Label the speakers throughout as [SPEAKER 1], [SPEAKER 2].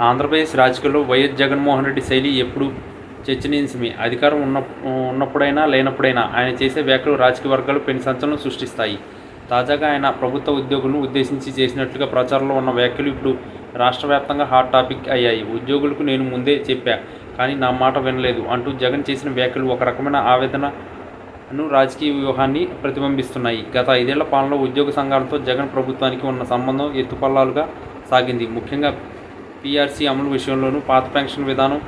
[SPEAKER 1] ఆంధ్రప్రదేశ్ రాజకీయాల్లో వైఎస్ జగన్మోహన్ రెడ్డి శైలి ఎప్పుడు చర్చనీయాంశమే. అధికారం ఉన్నప్పుడైనా లేనప్పుడైనా ఆయన చేసే వ్యాఖ్యలు రాజకీయ వర్గాలు పెను సంచలనం సృష్టిస్తాయి. తాజాగా ఆయన ప్రభుత్వ ఉద్యోగులను ఉద్దేశించి చేసినట్లుగా ప్రచారంలో ఉన్న వ్యాఖ్యలు ఇప్పుడు రాష్ట్ర వ్యాప్తంగా హాట్ టాపిక్ అయ్యాయి. ఉద్యోగులకు నేను ముందే చెప్పా, కానీ నా మాట వినలేదు అంటూ జగన్ చేసిన వ్యాఖ్యలు ఒక రకమైన ఆవేదనను, రాజకీయ వ్యూహాన్ని ప్రతిబింబిస్తున్నాయి. గత 5 ఏళ్ల పాలనలో ఉద్యోగ సంఘాలతో జగన్ ప్రభుత్వానికి ఉన్న సంబంధం ఎత్తుపల్లాలుగా సాగింది. ముఖ్యంగా పీఆర్సీ అమలు విషయంలోనూ, పాత పెన్షన్ విధానం,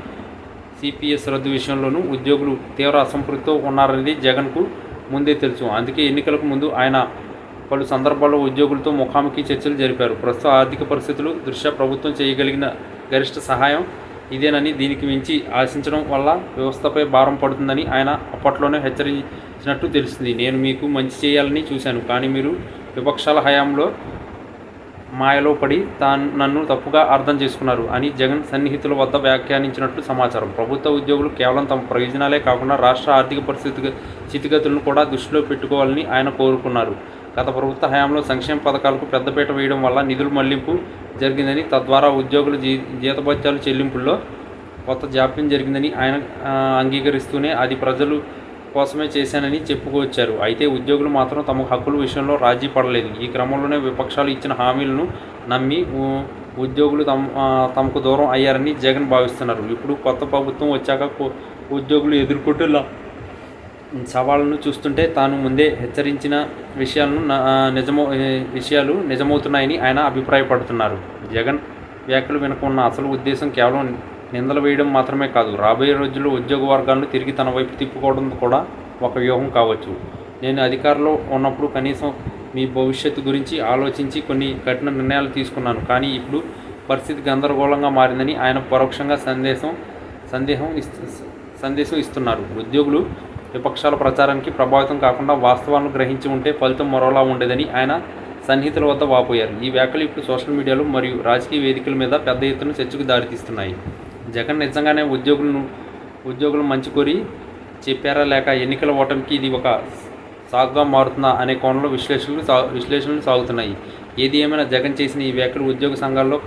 [SPEAKER 1] సిపిఎస్ రద్దు విషయంలోనూ ఉద్యోగులు తీవ్ర అసంతృప్తితో ఉన్నారనేది జగన్కు ముందే తెలుసు. అందుకే ఎన్నికలకు ముందు ఆయన పలు సందర్భాల్లో ఉద్యోగులతో ముఖాముఖి చర్చలు జరిపారు. ప్రస్తుత ఆర్థిక పరిస్థితులు దృష్ట్యా ప్రభుత్వం చేయగలిగిన గరిష్ట సహాయం ఇదేనని, దీనికి మించి ఆశించడం వల్ల వ్యవస్థపై భారం పడుతుందని ఆయన అప్పట్లోనే హెచ్చరించినట్టు తెలుస్తుంది. నేను మీకు మంచి చేయాలని చూశాను, కానీ మీరు విపక్షాల హయాంలో మాయలో పడి నన్ను తప్పుగా అర్థం చేసుకున్నారు అని జగన్ సన్నిహితుల వద్ద వ్యాఖ్యానించినట్లు సమాచారం. ప్రభుత్వ ఉద్యోగులు కేవలం తమ ప్రయోజనాలే కాకుండా రాష్ట్ర ఆర్థిక స్థితిగతులను కూడా దృష్టిలో పెట్టుకోవాలని ఆయన కోరుకున్నారు. గత ప్రభుత్వ హయాంలో సంక్షేమ పథకాలకు పెద్దపీట వేయడం వల్ల నిధుల మళ్లింపు జరిగిందని, తద్వారా ఉద్యోగుల జీతభత్యాల చెల్లింపుల్లో కొత్త జాప్యం జరిగిందని ఆయన అంగీకరిస్తూనే అది ప్రజలు కోసమే చేశానని చెప్పుకొచ్చారు. అయితే ఉద్యోగులు మాత్రం తమ హక్కుల విషయంలో రాజీ పడలేదు. ఈ క్రమంలోనే విపక్షాలు ఇచ్చిన హామీలను నమ్మి ఉద్యోగులు తమకు దూరం అయ్యారని జగన్ భావిస్తున్నారు. ఇప్పుడు కొత్త ప్రభుత్వం వచ్చాక ఉద్యోగులు ఎదుర్కొంటున్న సవాళ్లను చూస్తుంటే తాను ముందే హెచ్చరించిన విషయాలు నిజమవుతున్నాయని ఆయన అభిప్రాయపడుతున్నారు. జగన్ వ్యాఖ్యలు వెనుకున్న అసలు ఉద్దేశం కేవలం నిందలు వేయడం మాత్రమే కాదు, రాబోయే రోజుల్లో ఉద్యోగ వర్గాలను తిరిగి తన వైపు తిప్పుకోవడం కూడా ఒక వ్యూహం కావచ్చు. నేను అధికారంలో ఉన్నప్పుడు కనీసం మీ భవిష్యత్తు గురించి ఆలోచించి కొన్ని కఠిన నిర్ణయాలు తీసుకున్నాను, కానీ ఇప్పుడు పరిస్థితి గందరగోళంగా మారిందని ఆయన పరోక్షంగా సందేశం ఇస్తున్నారు. ఉద్యోగులు విపక్షాల ప్రచారానికి ప్రభావితం కాకుండా వాస్తవాలను గ్రహించి ఉంటే ఫలితం మరోలా ఉండేదని ఆయన సన్నిహితుల వద్ద వాపోయారు. ఈ వ్యాఖ్యలు ఇప్పుడు సోషల్ మీడియాలో మరియు రాజకీయ వేదికల మీద పెద్ద ఎత్తున చర్చకు దారితీస్తున్నాయి. జగన్ నిజంగానే ఉద్యోగులు మంచి కోరి చెప్పారా, లేక ఎన్నికల ఓటమికి ఇది ఒక సాగుగా మారుతుందా అనే కోణంలో విశ్లేషణలు సాగుతున్నాయి. ఏది ఏమైనా జగన్ చేసిన ఈ వ్యాఖ్యలు ఉద్యోగ సంఘాల్లో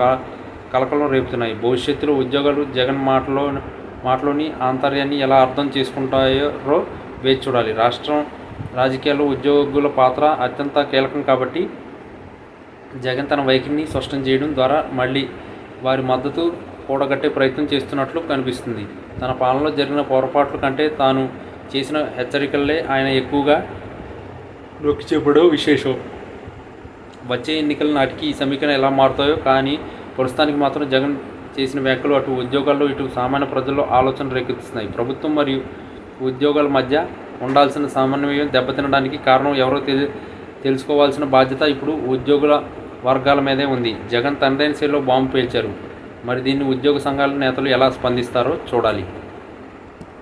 [SPEAKER 1] కలకలం రేపుతున్నాయి. భవిష్యత్తులో ఉద్యోగాలు జగన్ మాటలోని ఆంతర్యాన్ని ఎలా అర్థం చేసుకుంటారో వేచి చూడాలి. రాష్ట్రం రాజకీయాల్లో ఉద్యోగుల పాత్ర అత్యంత కీలకం కాబట్టి జగన్ తన వైఖరిని స్పష్టం చేయడం ద్వారా మళ్ళీ వారి మద్దతు కూడగట్టే ప్రయత్నం చేస్తున్నట్లు కనిపిస్తుంది. తన పాలనలో జరిగిన పొరపాట్ల కంటే తాను చేసిన హెచ్చరికలే ఆయన ఎక్కువగా నొక్కి చెప్పడం విశేషం. వచ్చే ఎన్నికల నాటికి ఈ సమీకరణ ఎలా మారుతాయో, కానీ ప్రస్తుతానికి మాత్రం జగన్ చేసిన వ్యాఖ్యలు అటు ఉద్యోగాల్లో ఇటు సామాన్య ప్రజల్లో ఆలోచన రేకెత్తిస్తున్నాయి. ప్రభుత్వం మరియు ఉద్యోగాల మధ్య ఉండాల్సిన సమన్వయం దెబ్బతినడానికి కారణం ఎవరో తెలుసుకోవాల్సిన బాధ్యత ఇప్పుడు ఉద్యోగుల వర్గాల మీదే ఉంది. జగన్ తనదైన శైలిలో బాంబు పేల్చారు. మరి దీన్ని ఉద్యోగ సంఘాల నేతలు ఎలా స్పందిస్తారో చూడాలి.